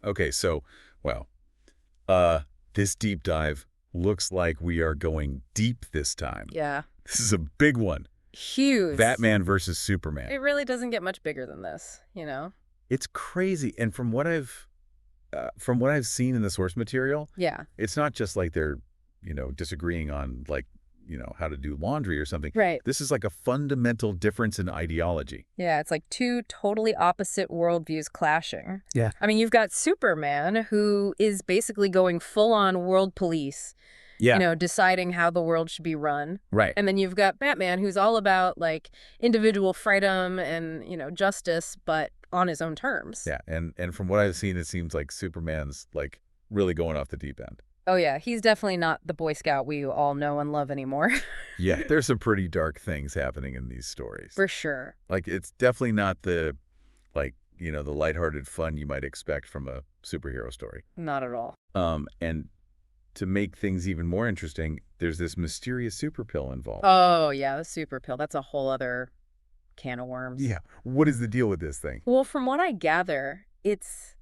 Okay, so, well, uh, this deep dive looks like we are going deep this time. Yeah. This is a big one. Huge. Batman versus Superman. It really doesn't get much bigger than this, you know? It's crazy, and from what I've seen in the source material, Yeah. it's not just like they're, disagreeing on like, how to do laundry or something. Right. This is like a fundamental difference in ideology. Yeah, it's like two totally opposite worldviews clashing. Yeah. I mean, you've got Superman, who is basically going full-on world police, Yeah. deciding how the world should be run. Right. And then you've got Batman, who's all about, like, individual freedom and, justice, but on his own terms. Yeah, and from what I've seen, it seems like Superman's like really going off the deep end. Oh, yeah, he's definitely not the Boy Scout we all know and love anymore. Yeah, there's some pretty dark things happening in these stories. For sure. Like, it's definitely not the, the lighthearted fun you might expect from a superhero story. Not at all. And to make things even more interesting, there's this mysterious super pill involved. Oh, yeah, the super pill. That's a whole other can of worms. Yeah. What is the deal with this thing? Well, from what I gather, it's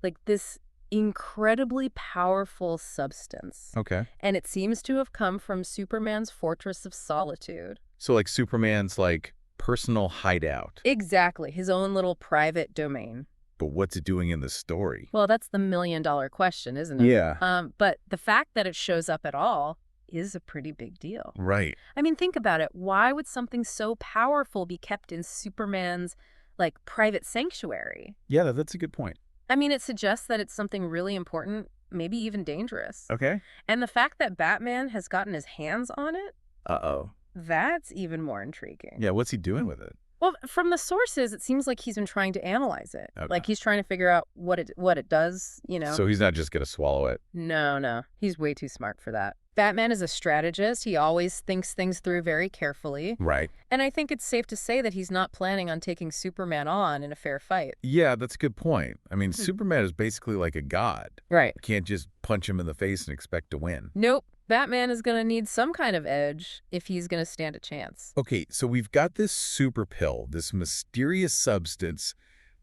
like this incredibly powerful substance. Okay. And it seems to have come from Superman's fortress of solitude. So like Superman's like personal hideout. Exactly. His own little private domain. But what's it doing in the story? Well, that's the million-dollar question, isn't it? Yeah. But the fact that it shows up at all is a pretty big deal. Right. I mean, think about it. Why would something so powerful be kept in Superman's, like, private sanctuary? Yeah, that's a good point. I mean, it suggests that it's something really important, maybe even dangerous. Okay. And the fact that Batman has gotten his hands on it, Uh-oh. that's even more intriguing. Yeah, what's he doing with it? Well, from the sources, it seems like he's been trying to analyze it. Okay. Like he's trying to figure out what it does, So he's not just going to swallow it. No. He's way too smart for that. Batman is a strategist. He always thinks things through very carefully. Right. And I think it's safe to say that he's not planning on taking Superman on in a fair fight. Yeah, that's a good point. I mean, Superman is basically like a god. Right. You can't just punch him in the face and expect to win. Nope. Batman is going to need some kind of edge if he's going to stand a chance. Okay, so we've got this super pill, this mysterious substance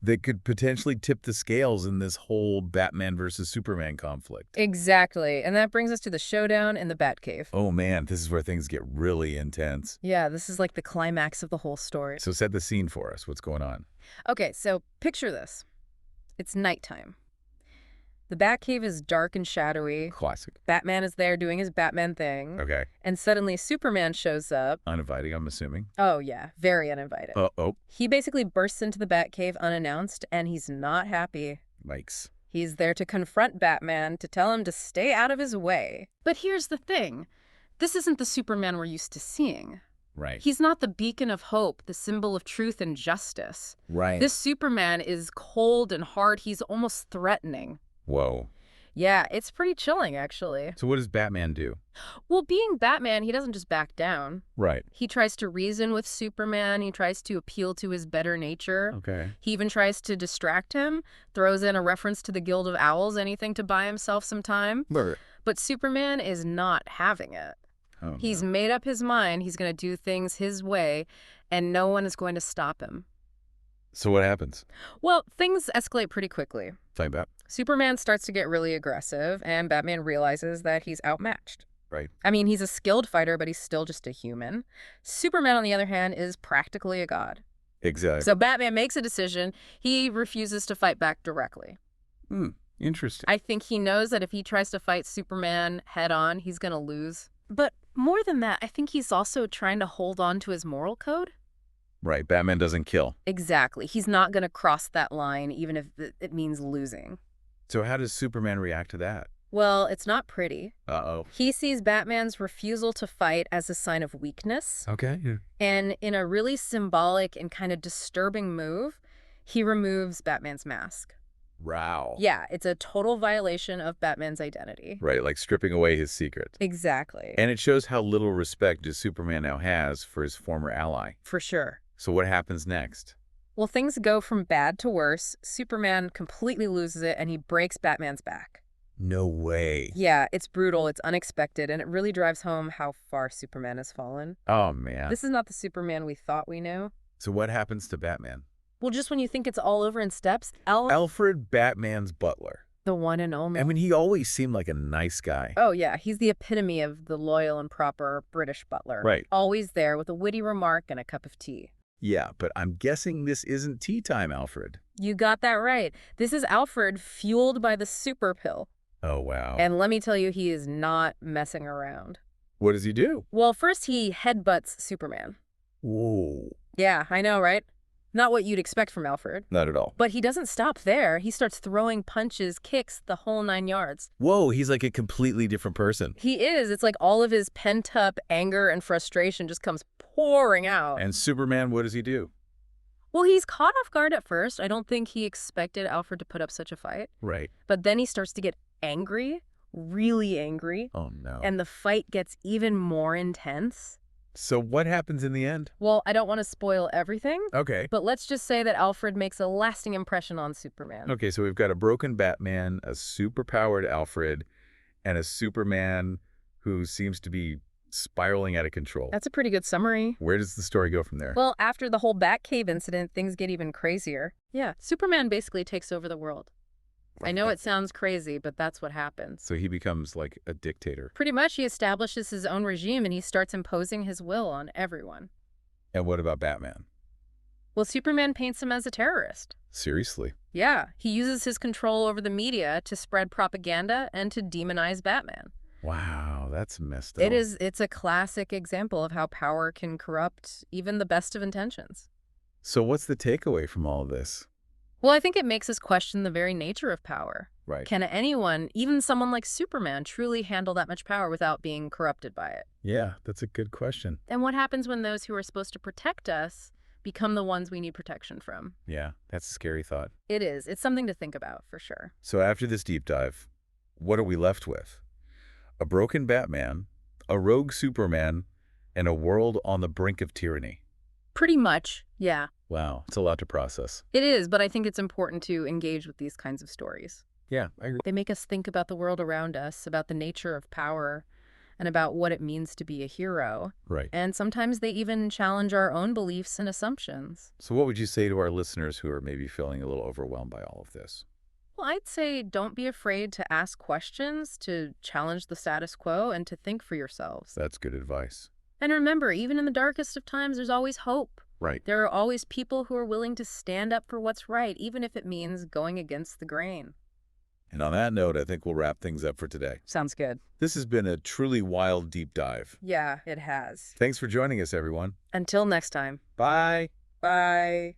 that could potentially tip the scales in this whole Batman versus Superman conflict. Exactly. And that brings us to the showdown in the Batcave. Oh man, this is where things get really intense. Yeah, this is like the climax of the whole story. So set the scene for us. What's going on? Okay, so picture this. It's nighttime. The Batcave is dark and shadowy. Classic. Batman is there doing his Batman thing. Okay. And suddenly Superman shows up. Uninviting, I'm assuming. Oh, yeah. Very uninvited. Oh. He basically bursts into the Batcave unannounced, and he's not happy. Yikes. He's there to confront Batman, to tell him to stay out of his way. But here's the thing. This isn't the Superman we're used to seeing. Right. He's not the beacon of hope, the symbol of truth and justice. Right. This Superman is cold and hard. He's almost threatening. Whoa. Yeah, it's pretty chilling, actually. So what does Batman do? Well, being Batman, he doesn't just back down. Right. He tries to reason with Superman. He tries to appeal to his better nature. Okay. He even tries to distract him, throws in a reference to the Guild of Owls, anything to buy himself some time. But Superman is not having it. Oh, He's no. made up his mind. He's going to do things his way, and no one is going to stop him. So what happens? Well, things escalate pretty quickly. Talking about. Superman starts to get really aggressive, and Batman realizes that he's outmatched. Right. I mean, he's a skilled fighter, but he's still just a human. Superman, on the other hand, is practically a god. Exactly. So Batman makes a decision. He refuses to fight back directly. Interesting. I think he knows that if he tries to fight Superman head-on, he's going to lose. But more than that, I think he's also trying to hold on to his moral code. Right. Batman doesn't kill. Exactly. He's not going to cross that line, even if it means losing. So how does Superman react to that? Well, it's not pretty. Uh-oh. He sees Batman's refusal to fight as a sign of weakness. Okay. Yeah. And in a really symbolic and kind of disturbing move, he removes Batman's mask. Wow. Yeah, it's a total violation of Batman's identity. Right, like stripping away his secret. Exactly. And it shows how little respect Superman now has for his former ally. For sure. So what happens next? Well, things go from bad to worse. Superman completely loses it, and he breaks Batman's back. No way. Yeah, it's brutal, it's unexpected, and it really drives home how far Superman has fallen. Oh, man. This is not the Superman we thought we knew. So what happens to Batman? Well, just when you think it's all over in steps, Alfred, Batman's butler. the one and only. I mean, he always seemed like a nice guy. Oh, yeah. He's the epitome of the loyal and proper British butler. Right. Always there with a witty remark and a cup of tea. Yeah, but I'm guessing this isn't tea time, Alfred. You got that right. This is Alfred fueled by the super pill. Oh, wow. And let me tell you, he is not messing around. What does he do? Well, first he headbutts Superman. Whoa. Yeah, I know, right? Not what you'd expect from Alfred. Not at all. But he doesn't stop there. He starts throwing punches, kicks, the whole 9 yards. Whoa, he's like a completely different person. He is. It's like all of his pent-up anger and frustration just comes pouring out. And Superman, what does he do? Well, he's caught off guard at first. I don't think he expected Alfred to put up such a fight. Right. But then he starts to get angry, really angry. Oh, no. And the fight gets even more intense. So what happens in the end? Well, I don't want to spoil everything. Okay. But let's just say that Alfred makes a lasting impression on Superman. Okay, so we've got a broken Batman, a superpowered Alfred, and a Superman who seems to be spiraling out of control. That's a pretty good summary. Where does the story go from there? Well, after the whole Batcave incident, things get even crazier. Yeah, Superman basically takes over the world. I know it sounds crazy, but that's what happens. So he becomes like a dictator. Pretty much, he establishes his own regime and he starts imposing his will on everyone. And what about Batman? Well, Superman paints him as a terrorist. Seriously? Yeah, he uses his control over the media to spread propaganda and to demonize Batman. Wow, that's messed up. It's a classic example of how power can corrupt even the best of intentions. So what's the takeaway from all of this? Well, I think it makes us question the very nature of power. Right. Can anyone, even someone like Superman, truly handle that much power without being corrupted by it? Yeah, that's a good question. And what happens when those who are supposed to protect us become the ones we need protection from? Yeah, that's a scary thought. It is. It's something to think about, for sure. So after this deep dive, what are we left with? A broken Batman, a rogue Superman, and a world on the brink of tyranny. Pretty much, yeah. Wow, it's a lot to process. It is, but I think it's important to engage with these kinds of stories. Yeah, I agree. They make us think about the world around us, about the nature of power, and about what it means to be a hero. Right. And sometimes they even challenge our own beliefs and assumptions. So what would you say to our listeners who are maybe feeling a little overwhelmed by all of this? Well, I'd say don't be afraid to ask questions, to challenge the status quo, and to think for yourselves. That's good advice. And remember, even in the darkest of times, there's always hope. Right. There are always people who are willing to stand up for what's right, even if it means going against the grain. And on that note, I think we'll wrap things up for today. Sounds good. This has been a truly wild deep dive. Yeah, it has. Thanks for joining us, everyone. Until next time. Bye. Bye.